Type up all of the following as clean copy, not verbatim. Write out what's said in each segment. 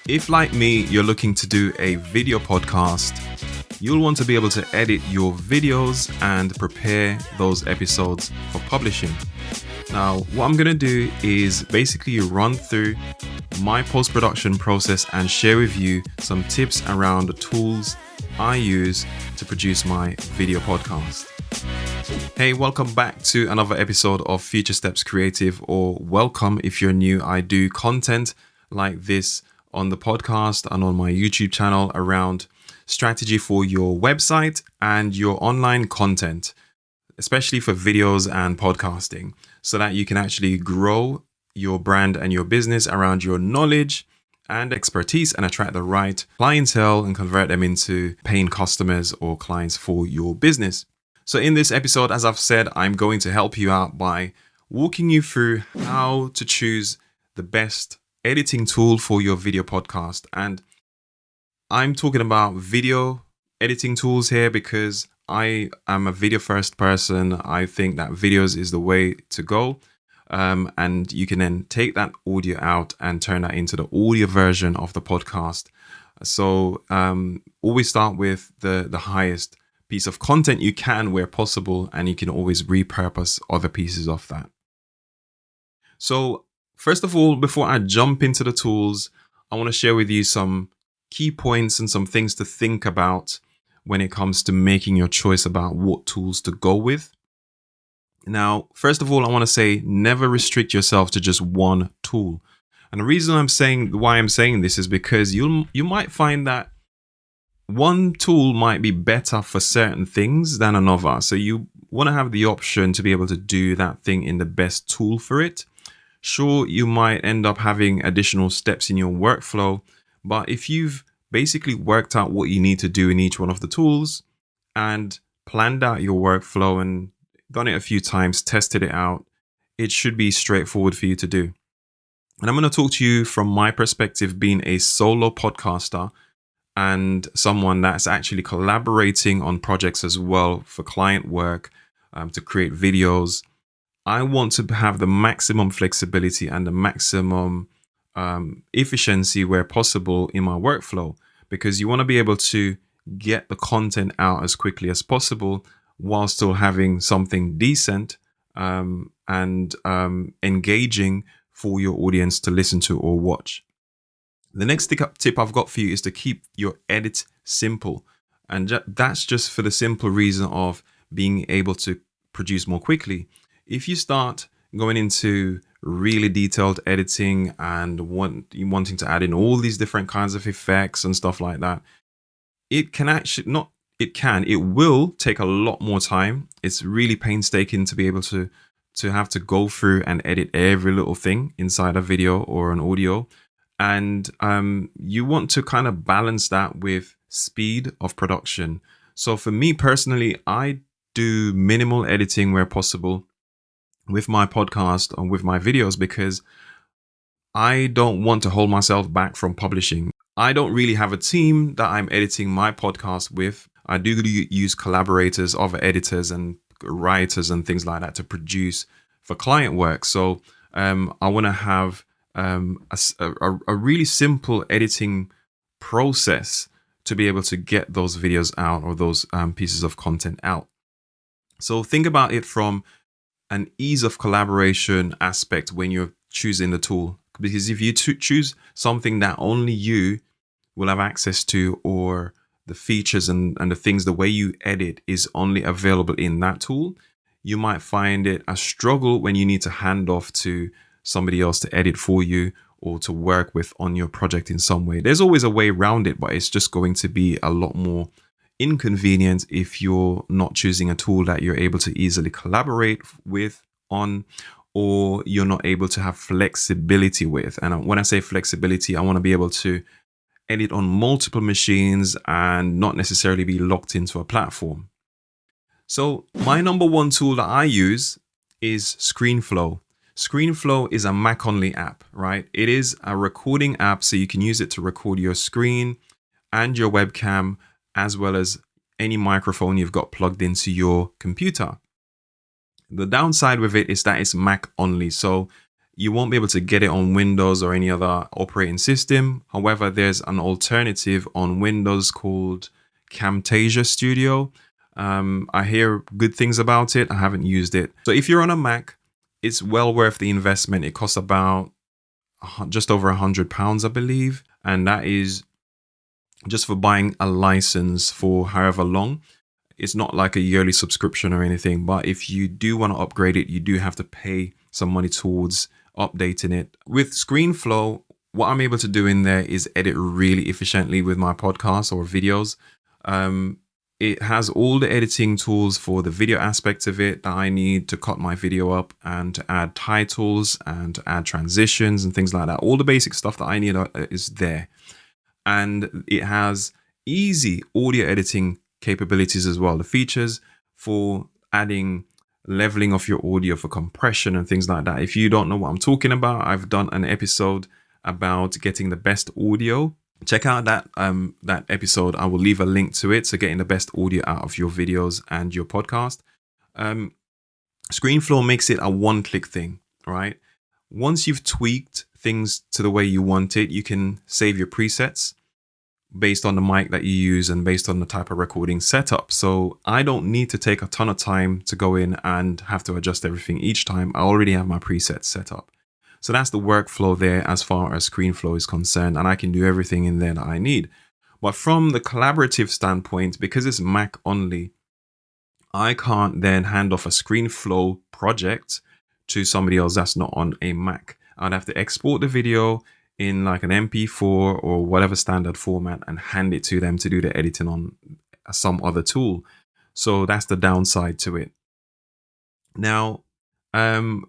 If, like me, you're looking to do a video podcast, you'll want to be able to edit your videos and prepare those episodes for publishing. Now, what I'm going to do is basically run through my post-production process and share with you some tips around the tools I use to produce my video podcast. Hey, welcome back to another episode of Future Steps Creative, or welcome if you're new. I do content like this on the podcast and on my YouTube channel around strategy for your website and your online content, especially for videos and podcasting, so that you can actually grow your brand and your business around your knowledge and expertise and attract the right clientele and convert them into paying customers or clients for your business. So in this episode, as I've said, I'm going to help you out by walking you through how to choose the best editing tool for your video podcast. And I'm talking about video editing tools here because I am a video first person. I think that videos is the way to go. And you can then take that audio out and turn that into the audio version of the podcast. So always start with the highest piece of content you can where possible, and you can always repurpose other pieces of that. So first of all, before I jump into the tools, I want to share with you some key points and some things to think about when it comes to making your choice about what tools to go with. Now, first of all, I want to say never restrict yourself to just one tool. And the reason why I'm saying this is because you might find that one tool might be better for certain things than another. So you want to have the option to be able to do that thing in the best tool for it. Sure, you might end up having additional steps in your workflow, but if you've basically worked out what you need to do in each one of the tools and planned out your workflow and done it a few times, tested it out, it should be straightforward for you to do. And I'm going to talk to you from my perspective, being a solo podcaster and someone that's actually collaborating on projects as well for client work, to create videos. I want to have the maximum flexibility and the maximum efficiency where possible in my workflow, because you want to be able to get the content out as quickly as possible while still having something decent and engaging for your audience to listen to or watch. The next tip I've got for you is to keep your edit simple. And that's just for the simple reason of being able to produce more quickly. If you start going into really detailed editing and wanting to add in all these different kinds of effects and stuff like that, it will take a lot more time. It's really painstaking to be able to have to go through and edit every little thing inside a video or an audio. And you want to kind of balance that with speed of production. So for me personally, I do minimal editing where possible with my podcast and with my videos, because I don't want to hold myself back from publishing. I don't really have a team that I'm editing my podcast with. I do use collaborators, other editors and writers and things like that to produce for client work. So I want to have a really simple editing process to be able to get those videos out or those pieces of content out. So think about it from an ease of collaboration aspect when you're choosing the tool, because if you choose something that only you will have access to, or the features and the things, the way you edit is only available in that tool, you might find it a struggle when you need to hand off to somebody else to edit for you or to work with on your project in some way. There's always a way around it, but it's just going to be a lot more inconvenient if you're not choosing a tool that you're able to easily collaborate with on, or you're not able to have flexibility with. And when I say flexibility, I want to be able to edit on multiple machines and not necessarily be locked into a platform. So my number one tool that I use is Screenflow. Screenflow is a Mac only app, right? It is a recording app, so you can use it to record your screen and your webcam, as well as any microphone you've got plugged into your computer. The downside with it is that it's Mac only. So You won't be able to get it on Windows or any other operating system. However, there's an alternative on Windows called Camtasia Studio. I hear good things about it. I haven't used it. So if you're on a Mac, it's well worth the investment. It costs about just over £100, I believe. And that is just for buying a license for however long. It's not like a yearly subscription or anything, but if you do want to upgrade it, you do have to pay some money towards updating it. With Screenflow, what I'm able to do in there is edit really efficiently with my podcasts or videos. It has all the editing tools for the video aspects of it that I need to cut my video up and to add titles and to add transitions and things like that. All the basic stuff that I need is there. And it has easy audio editing capabilities as well. The features for adding leveling of your audio for compression and things like that. If you don't know what I'm talking about, I've done an episode about getting the best audio. Check out that episode. I will leave a link to it. So getting the best audio out of your videos and your podcast. Screenflow makes it a one-click thing, right? Once you've tweaked things to the way you want it, you can save your presets based on the mic that you use and based on the type of recording setup. So I don't need to take a ton of time to go in and have to adjust everything each time. I already have my presets set up. So that's the workflow there as far as Screenflow is concerned, and I can do everything in there that I need. But from the collaborative standpoint, because it's Mac only, I can't then hand off a Screenflow project to somebody else that's not on a Mac. I'd have to export the video in like an MP4 or whatever standard format and hand it to them to do the editing on some other tool. So that's the downside to it. Now,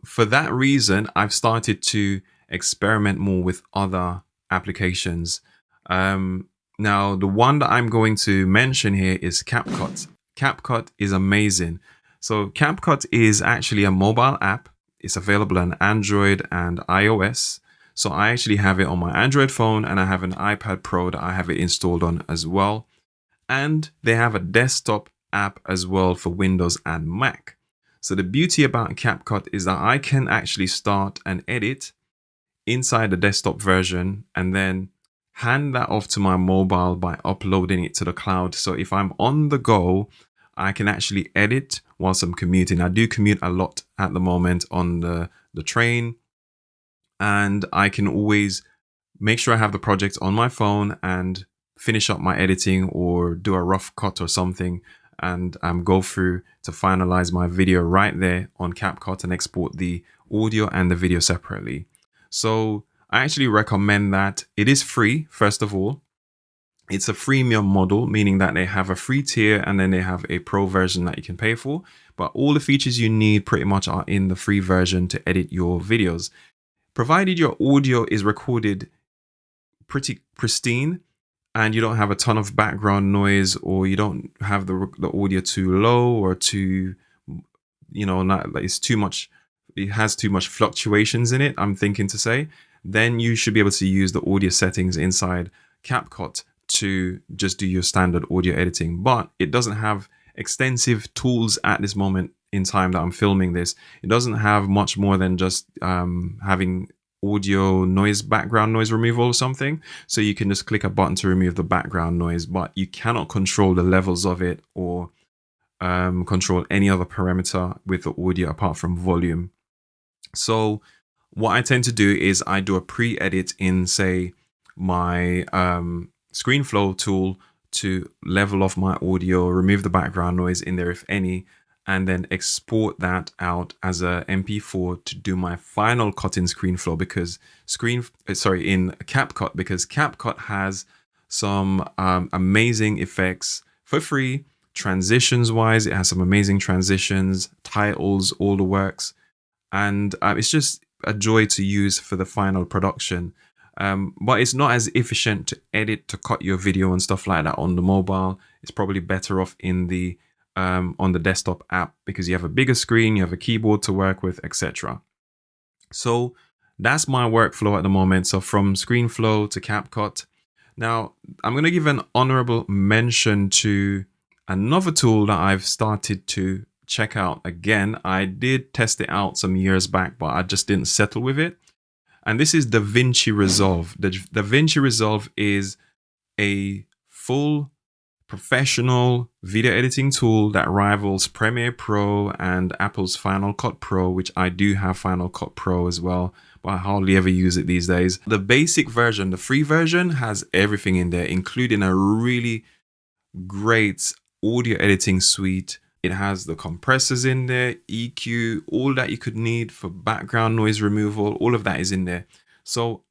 for that reason, I've started to experiment more with other applications. Now, the one that I'm going to mention here is CapCut. CapCut is amazing. So CapCut is actually a mobile app. It's available on Android and iOS. So I actually have it on my Android phone and I have an iPad Pro that I have it installed on as well. And they have a desktop app as well for Windows and Mac. So the beauty about CapCut is that I can actually start and edit inside the desktop version and then hand that off to my mobile by uploading it to the cloud. So if I'm on the go, I can actually edit whilst I'm commuting. I do commute a lot at the moment on the train, and I can always make sure I have the project on my phone and finish up my editing or do a rough cut or something and go through to finalize my video right there on CapCut and export the audio and the video separately. So I actually recommend that. It is free, first of all. It's a freemium model, meaning that they have a free tier and then they have a pro version that you can pay for. But all the features you need pretty much are in the free version to edit your videos. Provided your audio is recorded pretty pristine and you don't have a ton of background noise, or you don't have the audio too low or too, not like it's too much, it has too much fluctuations in it, I'm thinking to say, then you should be able to use the audio settings inside CapCut to just do your standard audio editing. But it doesn't have extensive tools at this moment in time that I'm filming this. It doesn't have much more than just having audio noise, background noise removal or something. So you can just click a button to remove the background noise, but you cannot control the levels of it or control any other parameter with the audio apart from volume. So what I tend to do is I do a pre-edit in, say, my Screenflow tool to level off my audio, remove the background noise in there if any, and then export that out as a MP4 to do my final cut in Screenflow because in CapCut, because CapCut has some amazing effects for free. Transitions wise, it has some amazing transitions, titles, all the works, and it's just a joy to use for the final production. But it's not as efficient to edit, to cut your video and stuff like that on the mobile. It's probably better off in the on the desktop app because you have a bigger screen, you have a keyboard to work with, etc. So that's my workflow at the moment. So from Screenflow to CapCut. Now I'm going to give an honorable mention to another tool that I've started to check out again. I did test it out some years back, but I just didn't settle with it. And this is DaVinci Resolve. The DaVinci Resolve is a full professional video editing tool that rivals Premiere Pro and Apple's Final Cut Pro, which I do have Final Cut Pro as well, but I hardly ever use it these days. The basic version, the free version, has everything in there, including a really great audio editing suite. It has the compressors in there, EQ, all that you could need for background noise removal. All of that is in there. So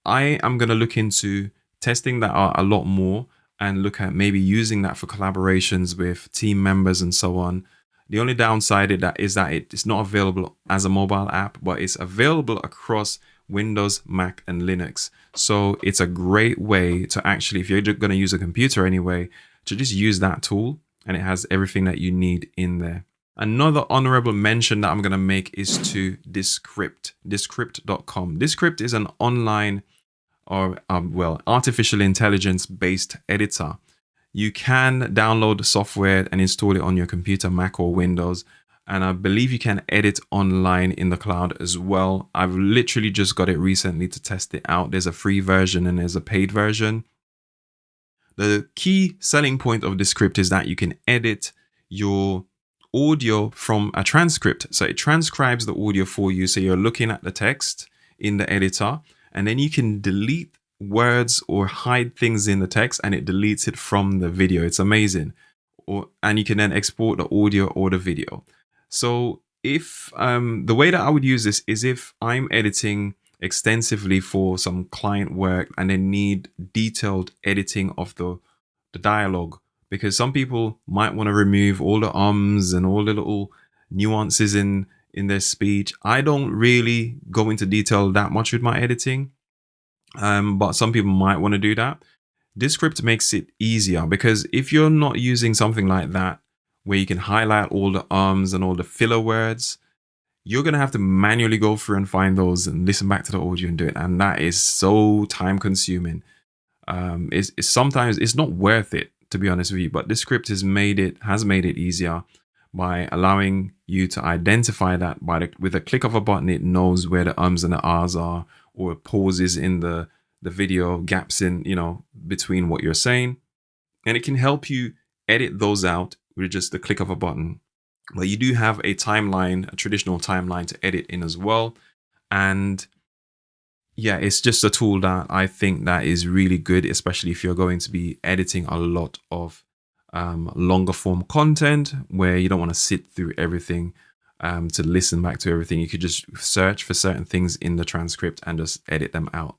I am going to look into testing that out a lot more and look at maybe using that for collaborations with team members and so on. The only downside is that it's not available as a mobile app, but it's available across Windows, Mac, and Linux. So it's a great way to actually, if you're going to use a computer anyway, to just use that tool, and it has everything that you need in there. Another honorable mention that I'm going to make is to Descript, descript.com. Descript is an online or artificial intelligence based editor. You can download the software and install it on your computer, Mac or Windows. And I believe you can edit online in the cloud as well. I've literally just got it recently to test it out. There's a free version and there's a paid version. The key selling point of Descript is that you can edit your audio from a transcript. So it transcribes the audio for you. So you're looking at the text in the editor, and then you can delete words or hide things in the text, and it deletes it from the video. It's amazing. And you can then export the audio or the video. So if the way that I would use this is if I'm editing extensively for some client work and they need detailed editing of the dialogue, because some people might want to remove all the ums and all the little nuances in their speech. I don't really go into detail that much with my editing, but some people might want to do that. Descript makes it easier, because if you're not using something like that where you can highlight all the ums and all the filler words, you're going to have to manually go through and find those and listen back to the audio and do it. And that is so time consuming. Sometimes it's not worth it, to be honest with you, but Descript has made it easier by allowing you to identify that with a click of a button. It knows where the ums and the ahs are, or pauses in the video, gaps in, between what you're saying. And it can help you edit those out with just the click of a button. But you do have a timeline, a traditional timeline to edit in as well. And yeah, it's just a tool that I think that is really good, especially if you're going to be editing a lot of longer form content where you don't want to sit through everything to listen back to everything. You could just search for certain things in the transcript and just edit them out.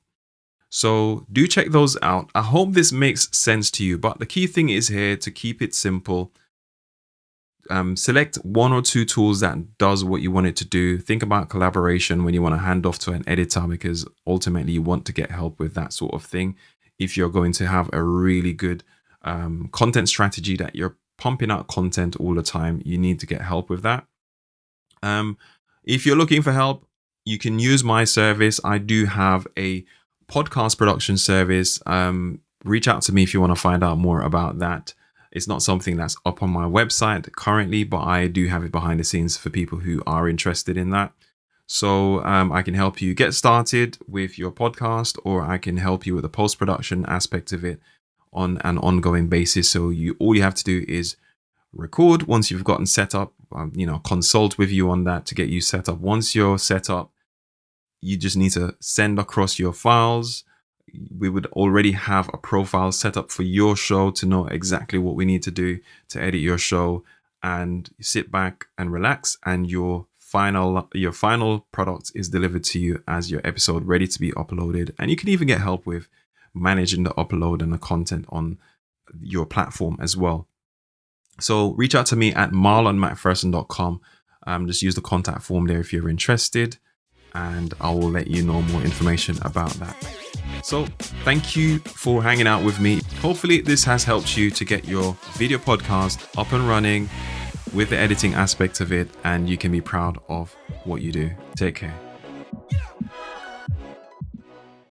So do check those out. I hope this makes sense to you, but the key thing is here to keep it simple. Select one or two tools that does what you want it to do. Think about collaboration when you want to hand off to an editor, because ultimately you want to get help with that sort of thing. If you're going to have a really good content strategy that you're pumping out content all the time, you need to get help with that. If you're looking for help, you can use my service. I do have a podcast production service. Reach out to me if you want to find out more about that. It's not something that's up on my website currently, but I do have it behind the scenes for people who are interested in that. So I can help you get started with your podcast, or I can help you with the post-production aspect of it on an ongoing basis. So all you have to do is record once you've gotten set up, consult with you on that to get you set up. Once you're set up, you just need to send across your files. We would already have a profile set up for your show to know exactly what we need to do to edit your show, and sit back and relax, and your final product is delivered to you as your episode ready to be uploaded. And you can even get help with managing the upload and the content on your platform as well. So reach out to me at marlonmcpherson.com. Just use the contact form there if you're interested, and I will let you know more information about that. So thank you for hanging out with me. Hopefully this has helped you to get your video podcast up and running with the editing aspect of it, and you can be proud of what you do. Take care.